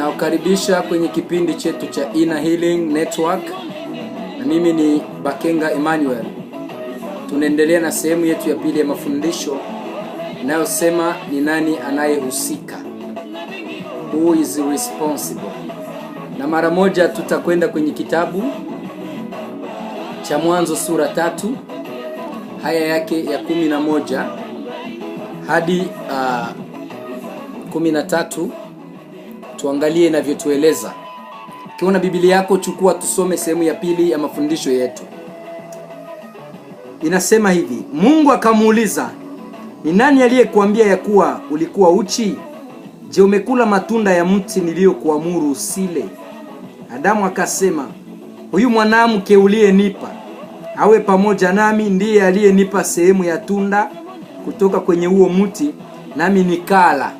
Nawakaribisha kwenye kipindi chetu cha Inner Healing Network, na mimi ni Bakenga Emmanuel. Tunaendelea na sehemu yetu ya pili ya mafundisho inayosema ni nani anayehusika, who is responsible. Na mara moja tutakwenda kwenye kitabu cha Mwanzo sura 3 haya yake ya 11 hadi 13. Tuangalie inavyotueleza. Ukiona Biblia yako chukua tusome sehemu ya pili ya mafundisho yetu. Inasema hivi: Mungu akamuuliza, ni nani aliyekuambia ya kuwa ulikuwa uchi? Je, umekula matunda ya mti niliyokuamuru usile? Adamu akasema, huyu mwanamke uliyenipa awe pamoja nami ndiye aliyenipa sehemu ya tunda kutoka kwenye huo mti, nami nikala.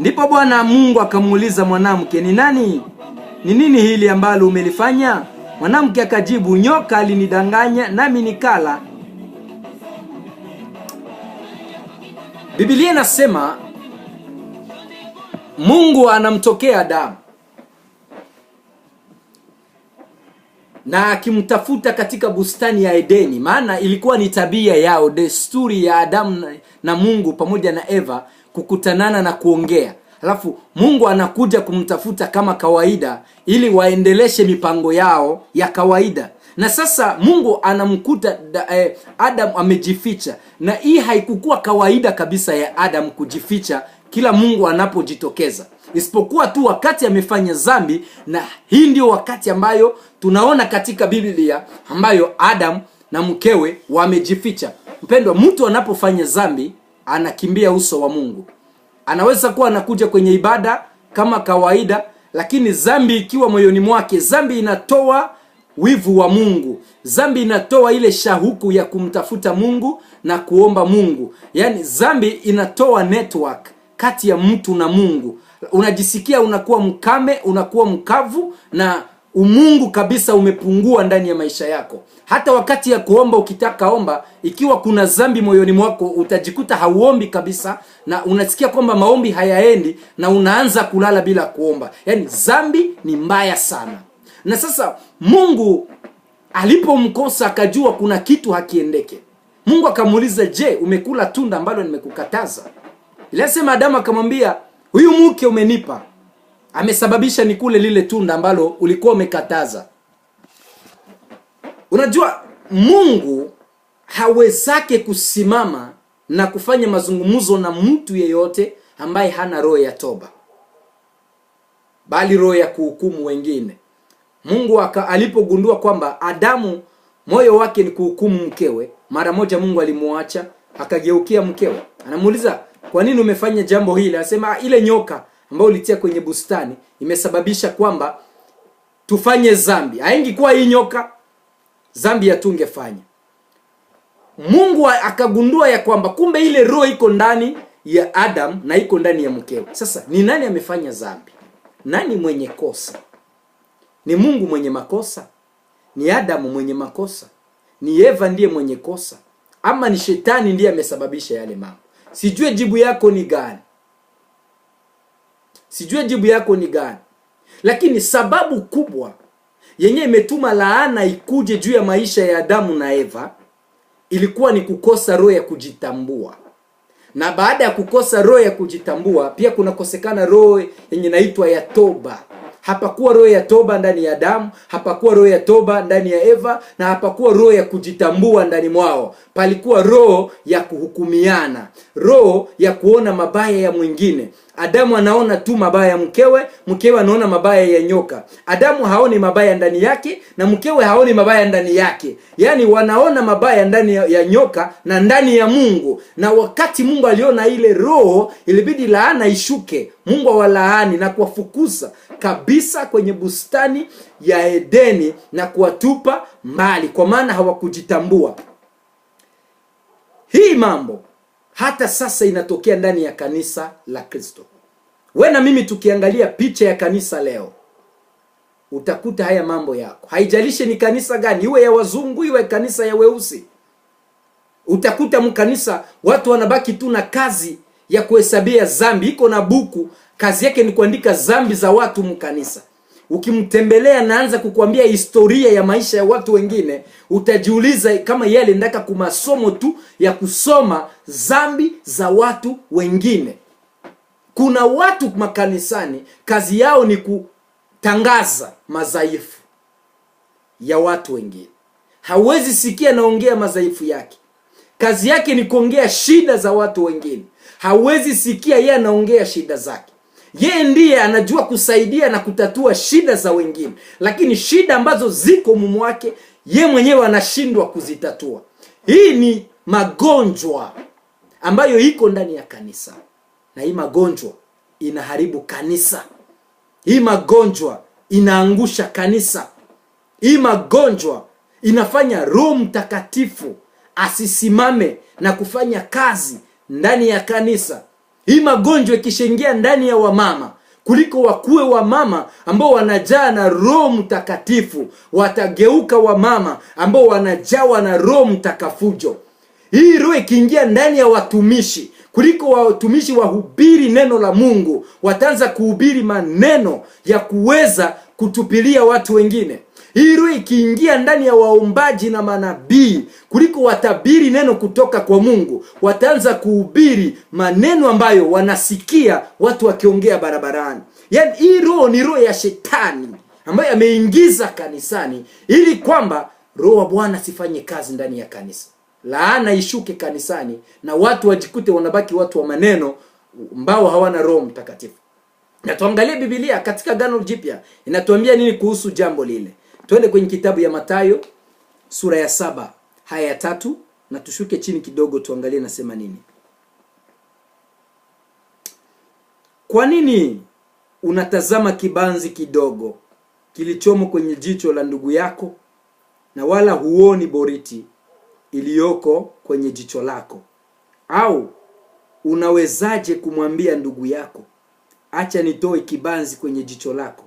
Ndipo Bwana Mungu akamuuliza mwanamke, ni nini hili ambalo umelifanya? Mwanamke akajibu, nyoka alinidanganya nami nikala. Biblia inasema Mungu anamtokea Adamu na akimtafuta katika bustani ya Edeni, maana ilikuwa ni tabia yao, desturi ya Adamu na Mungu pamoja na Eva kukutanana na kuongea. Alafu Mungu anakuja kumtafuta kama kawaida ili waendeleshe mipango yao ya kawaida. Na sasa Mungu anamkuta Adam amejificha, na hii haikukuwa kawaida kabisa ya Adam kujificha kila Mungu anapojitokeza, isipokuwa tu wakati amefanya dhambi. Na hii ndio wakati ambayo tunaona katika Biblia ambayo Adam na mkewe wamejificha. Mpendwa, mtu anapofanya dhambi anakimbia uso wa Mungu. Anaweza kuwa anakuja kwenye ibada kama kawaida, lakini dhambi ikiwa moyoni mwake, dhambi inatoa wivu wa Mungu. Dhambi inatoa ile shauku ya kumtafuta Mungu na kuomba Mungu. Yaani dhambi inatoa network kati ya mtu na Mungu. Unajisikia unakuwa mkame, unakuwa mkavu, na umungu kabisa umepungua ndani ya maisha yako. Hata wakati ya kuomba, ukitaka omba, ikiwa kuna dhambi moyoni mwako, utajikuta hauombi kabisa, na unasikia kwamba maombi hayaendi, na unaanza kulala bila kuomba. Yaani dhambi ni mbaya sana. Na sasa Mungu alipomkosa akajua kuna kitu hakiendeke. Mungu akamuuliza, je, umekula tunda ambalo nimekukataza? Ilisema Adamu akamwambia, huyu mke umenipa amesababisha nikule lile tunda ambalo ulikuwa umekataza. Unajua Mungu hawezake kusimama na kufanya mazungumzo na mtu yeyote ambaye hana roho ya toba, bali roho ya kuhukumu wengine. Mungu alipogundua kwamba Adamu moyo wake ni kuhukumu mkewe, mara moja Mungu alimuacha, akageukia mkewe. Anamuuliza, kwa nini umefanya jambo hili? Anasema, ile nyoka ambayo ulitia kwenye bustani imesababisha kwamba tufanye dhambi. Haingekuwa hii nyoka, dhambi hatungefanya. Mungu akagundua ya kwamba kumbe ile roho iko ndani ya Adam na iko ndani ya mkewe. Sasa ni nani amefanya dhambi? Nani mwenye kosa? Ni Mungu mwenye makosa? Ni Adamu mwenye makosa? Ni Eva ndiye mwenye kosa? Ama ni shetani ndiye amesababisha yale mambo? Sijue jibu yako ni gani. Lakini sababu kubwa yenye imetuma laana ikuje juu ya maisha ya Adamu na Eva ilikuwa ni kukosa roho ya kujitambua. Na baada ya kukosa roho ya kujitambua, pia kunakosekana roho yenye inaitwa ya toba. Hapakuwa roho ya toba ndani ya Adamu, hapakuwa roho ya toba ndani ya Eva, na hapakuwa roho ya kujitambua ndani mwao. Palikuwa roho ya kuhukumiana, roho ya kuona mabaya ya mwingine. Adamu anaona tu mabaya ya mkewe, mkewe anaona mabaya ya nyoka. Adamu haoni mabaya ndani yake, na mkewe haoni mabaya ndani yake. Yaani wanaona mabaya ndani ya nyoka na ndani ya Mungu. Na wakati Mungu aliona ile roho, ilibidi laana ishuke. Mungu awalaani na kuwafukuza kabisa kwenye bustani ya Edeni na kuwatupa mbali, kwa maana hawakujitambua. Hii mambo hata sasa inatokea ndani ya kanisa la Kristo. Wewe na mimi tukiangalia picha ya kanisa leo, utakuta haya mambo yako. Haijalishi ni kanisa gani, iwe ya wazungu, iwe kanisa ya weusi. Utakuta mkanisa watu wanabaki tu na kazi ya kuhesabia dhambi. Iko na buku, kazi yake ni kuandika dhambi za watu mkanisa. Ukimtembelea naanza kukuambia historia ya maisha ya watu wengine, utajiuliza kama yeye aliendaka kumasomo tu ya kusoma dhambi za watu wengine. Kuna watu makanisani kazi yao ni kutangaza madhaifu ya watu wengine. Hawezi sikia naongea madhaifu yake. Kazi yake ni kuongea shida za watu wengine. Hawezi sikia yeye anaongea shida zake. Yeye ndiye anajua kusaidia na kutatua shida za wengine, lakini shida ambazo ziko mumu wake yeye mwenyewe anashindwa kuzitatua. Hii ni magonjwa ambayo iko ndani ya kanisa, na hii magonjwa inaharibu kanisa. Hii magonjwa inaangusha kanisa. Hii magonjwa inafanya Roho Mtakatifu asisimame na kufanya kazi ndani ya kanisa. Hii magonjwa ikishaingia ndani ya wamama, kuliko wakuwe wamama ambao wanajaa na Roho Mtakatifu, watageuka wamama ambao wanajawa na Roho Mtakafujo. Hii roho ikiingia ndani ya watumishi, kuliko watumishi wahubiri neno la Mungu, wataanza kuhubiri maneno ya kuweza kutupilia watu wengine. Hii roho ikiingia ndani ya waombaji na manabii, kuliko watabiri neno kutoka kwa Mungu, wataanza kuhubiri maneno ambayo wanasikia watu wakiongea barabarani. Yaani hii roho ni roho ya shetani ambayo ameingiza kanisani ili kwamba Roho wa Bwana sifanye kazi ndani ya kanisa. Laana ishuke kanisani na watu wajikute wanabaki watu wa maneno ambao hawana Roho Mtakatifu. Na tuangalie Biblia katika Agano Jipya inatuambia nini kuhusu jambo lile. Twende kwenye kitabu ya Mathayo sura ya 7 haya ya 3 na tushuke chini kidogo tuangalie nasema nini. Kwa nini unatazama kibanzi kidogo kilichomo kwenye jicho la ndugu yako, na wala huoni boriti iliyoko kwenye jicho lako? Au unawezaje kumwambia ndugu yako, acha nitoe kibanzi kwenye jicho lako,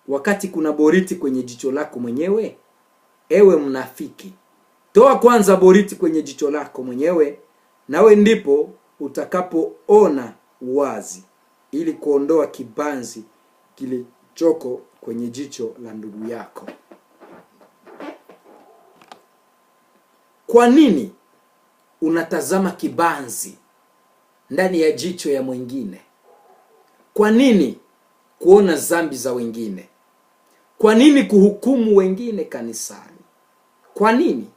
wakati kuna boriti kwenye jicho lako mwenyewe? Ewe mnafiki, toa kwanza boriti kwenye jicho lako mwenyewe, nawe ndipo utakapoona wazi, ili kuondoa kibanzi kilichoko kwenye jicho la ndugu yako. Kwa nini unatazama kibanzi ndani ya jicho ya mwingine? Kwa nini kuona dhambi za wengine? Kwa nini kuhukumu wengine kanisani? Kwa nini?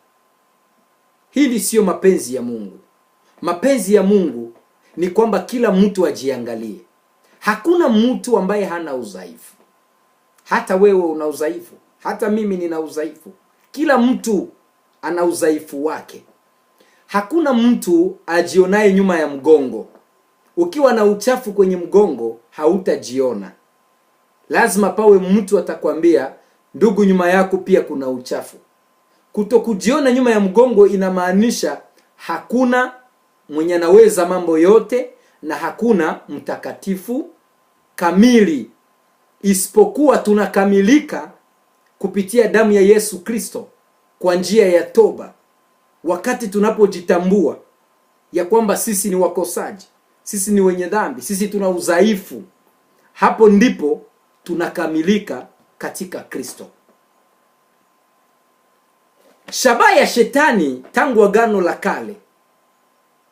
Hili sio mapenzi ya Mungu. Mapenzi ya Mungu ni kwamba kila mtu ajiangalie. Hakuna mtu ambaye hana udhaifu. Hata wewe una udhaifu, hata mimi nina udhaifu. Kila mtu ana udhaifu wake. Hakuna mtu ajionaye nyuma ya mgongo. Ukiwa na uchafu kwenye mgongo hautajiona. Lazima pawe mtu atakwambia, ndugu, nyuma yako pia kuna uchafu. Kutokujiona nyuma ya mgongo inamaanisha hakuna mwenye anaweza mambo yote na hakuna mtakatifu kamili, isipokuwa tunakamilika kupitia damu ya Yesu Kristo kwa njia ya toba. Wakati tunapojitambua ya kwamba sisi ni wakosaji, sisi ni wenye dhambi, sisi tuna udhaifu, hapo ndipo tunakamilika katika Kristo. Shabaha ya shetani tangu Agano la Kale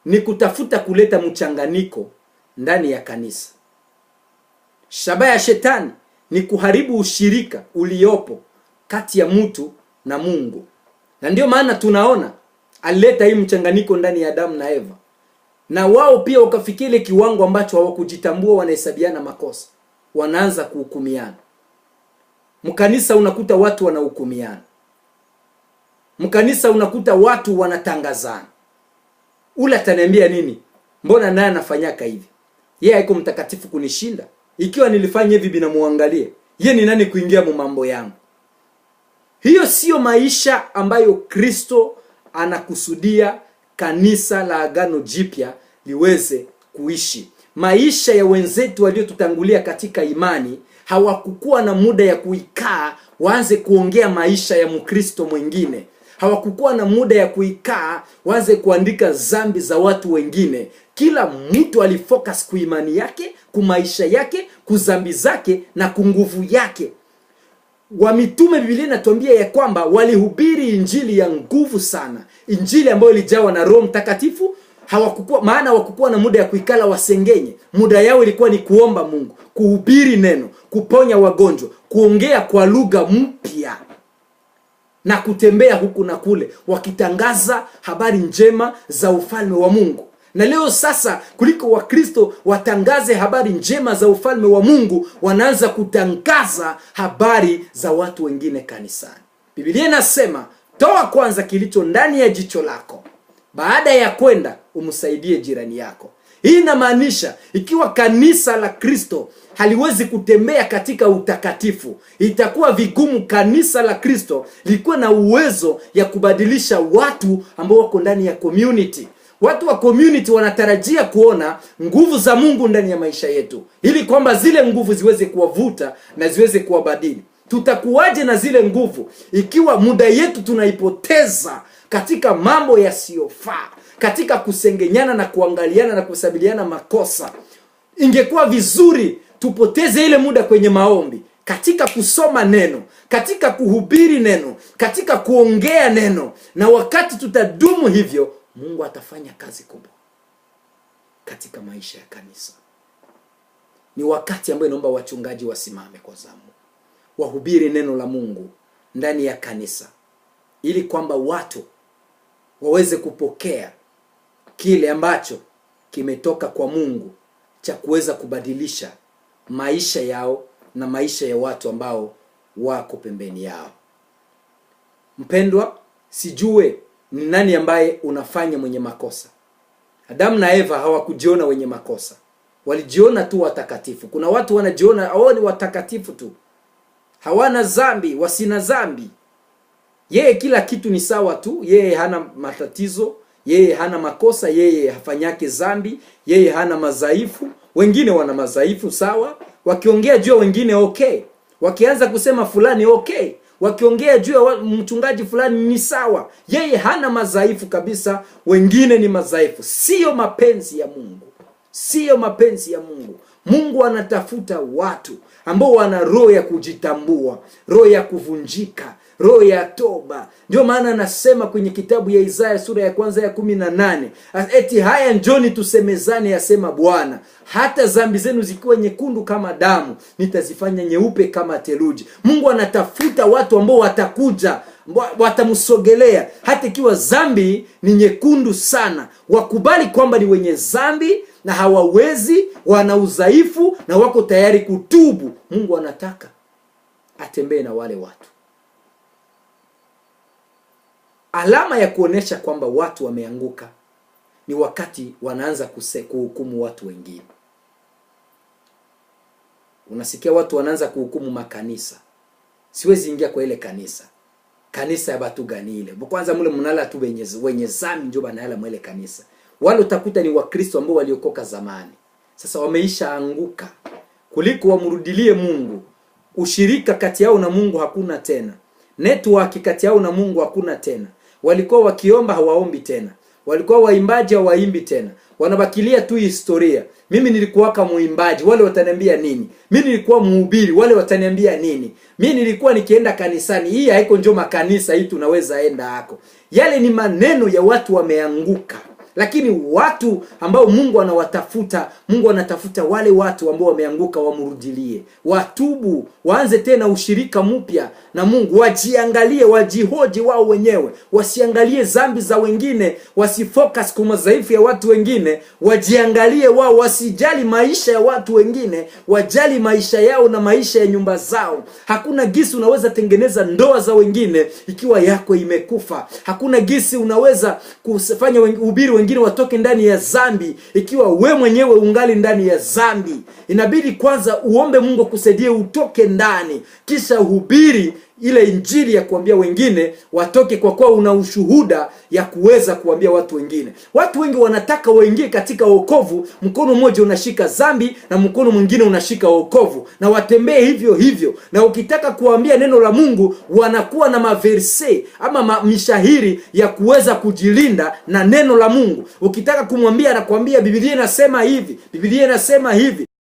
ni kutafuta kuleta mchanganyiko ndani ya kanisa. Shabaha ya shetani ni kuharibu ushirika uliopo kati ya mtu na Mungu. Na ndio maana tunaona alileta hii mchanganyiko ndani ya Adamu na Eva. Na wao pia wakafikia ile kiwango ambacho hawakujitambua, wanahesabiana makosa, wanaanza kuhukumiana. Mkanisa unakuta watu wanahukumiana. Mkanisa unakuta watu wanatangazana. Ule ataniambia nini? Mbona naye anafanyaka hivi? Yeye haiko mtakatifu kunishinda? Ikiwa nilifanya hivi bila muangalie, yeye ni nani kuingia mu mambo yangu? Hiyo sio maisha ambayo Kristo anakusudia kanisa la Agano Jipya liweze kuishi. Maisha ya wenzetu waliotutangulia katika imani hawakukuwa na muda ya kuikaa waanze kuongea maisha ya Mkristo mwingine. hawakukuwa na muda ya kuikaa waanze kuandika zambi za watu wengine. Kila mtu alifocus kwa imani yake, kwa maisha yake, kwa zambi zake na kwa nguvu yake. Wa mitume, Biblia inatuambia ya kwamba walihubiri injili ya nguvu sana, injili ambayo ilijawa na Roho Mtakatifu. Hawakukuwa na muda ya kuikala wasengenye. Muda yao ilikuwa ni kuomba Mungu, kuhubiri neno, kuponya wagonjwa, kuongea kwa lugha mpya na kutembea huku na kule wakitangaza habari njema za ufalme wa Mungu. Na leo sasa, kuliko Wakristo watangaze habari njema za ufalme wa Mungu, wanaanza kutangaza habari za watu wengine kanisani. Biblia inasema, toa kwanza kilicho ndani ya jicho lako, baada ya kwenda umsaidie jirani yako. Hii inamaanisha ikiwa kanisa la Kristo haliwezi kutembea katika utakatifu, itakuwa vigumu kanisa la Kristo likuwa na uwezo ya kubadilisha watu ambao wako ndani ya community. Watu wa community wanatarajia kuona nguvu za Mungu ndani ya maisha yetu, ili kwamba zile nguvu ziweze kuwavuta na ziweze kuwabadili. Tutakuwaje na zile nguvu ikiwa muda yetu tunaipoteza katika mambo yasiyofaa, katika kusengenyana na kuangaliana na kusabiliana makosa? Ingekuwa vizuri tupoteze ile muda kwenye maombi, katika kusoma neno, katika kuhubiri neno, katika kuongea neno. Na wakati tutadumu hivyo, Mungu atafanya kazi kubwa katika maisha ya kanisa. Ni wakati ambao naomba wachungaji wasimame kwa zamu, wahubiri neno la Mungu ndani ya kanisa, ili kwamba watu waweze kupokea kile ambacho kimetoka kwa Mungu cha kuweza kubadilisha maisha yao na maisha ya watu ambao wako pembeni yao. Mpendwa, sijue ni nani ambaye unafanya mwenye makosa. Adamu na Eva hawakujiona wenye makosa, walijiona tu watakatifu. Kuna watu wanajiona ni watakatifu tu, hawana zambi, wasina zambi. Yeye kila kitu ni sawa tu, yeye hana matatizo, yeye hana makosa, yeye hafanyake zambi, yeye hana madhaifu. Wengine wana madhaifu sawa, wakiongea juu ya wengine okay, wakianza kusema fulani okay, wakiongea juu ya mchungaji fulani ni sawa. Yeye hana madhaifu kabisa, wengine ni madhaifu. Sio mapenzi ya Mungu, sio mapenzi ya Mungu. Mungu anatafuta watu ambao wana roho ya kujitambua, roho ya kuvunjika, roho ya toba. Ndio maana anasema kwenye kitabu ya Isaya sura ya kwanza ya 18, eti haya njoni tusemezane, yasema Bwana, hata zambi zenu zikiwa nyekundu kama damu, nitazifanya nyeupe kama theluji. Mungu anatafuta watu ambao watakuja, watamsogelea hata ikiwa zambi ni nyekundu sana. Wakubali kwamba ni wenye zambi na hawawezi, wana udhaifu na wako tayari kutubu. Mungu anataka atembee na wale watu. Alama ya kuonesha kwamba watu wameanguka ni wakati wanaanza kuhukumu watu wengine. Unasikia watu wanaanza kuhukumu makanisa. Siwezi ingia kwa ile kanisa. Kanisa ya batu gani ile? Kwanza mule mnala tu wenye zambi ndio banala mwele kanisa. Wale utakuta ni Wakristo ambao waliokoka zamani. Sasa wameisha anguka. Kuliko wamrudilie Mungu, ushirika kati yao na Mungu hakuna tena. Network kati yao na Mungu hakuna tena. Walikuwa wakiomba hawaombi tena. Walikuwa waimbaji hawaimbi tena. Wanabakilia tu historia. Mimi nilikuwa kama muimbaji, wale wataniambia nini? Mimi nilikuwa mhubiri, wale wataniambia nini? Mimi nilikuwa nikienda kanisani, hii haiko njoo makanisa hii tunaweza enda hako. Yale ni maneno ya watu wameanguka. Lakini watu ambao Mungu anawatafuta, Mungu anatafuta wale watu ambao wameanguka, wamrudilie, watubu, waanze tena ushirika mpya na Mungu, wajiangalie, wajihoji wao wenyewe, wasiangalie zambi za wengine, wasifocus kwa madhaifu ya watu wengine, wajiangalie wao, wasijali maisha ya watu wengine, wajali maisha yao na maisha ya nyumba zao. Hakuna gisi unaweza tengeneza ndoa za wengine ikiwa yako imekufa. Hakuna gisi unaweza kufanya ubiri wengine watoke ndani ya zambi ikiwa we mwenyewe ungali ndani ya zambi. Inabidi kwanza uombe Mungu kusaidie utoke ndani, kisha uhubiri ile injili ya kuambia wengine watoke, kwa kuwa una ushuhuda ya kuweza kuambia watu wengine. Watu wengi wanataka waingie katika wokovu, mkono mmoja unashika dhambi na mkono mwingine unashika wokovu, na watembee hivyo hivyo. Na ukitaka kuambia neno la Mungu, wanakuwa na maverse ama mishahiri ya kuweza kujilinda na neno la Mungu. Ukitaka kumwambia, anakuambia Biblia inasema hivi, Biblia inasema hivi.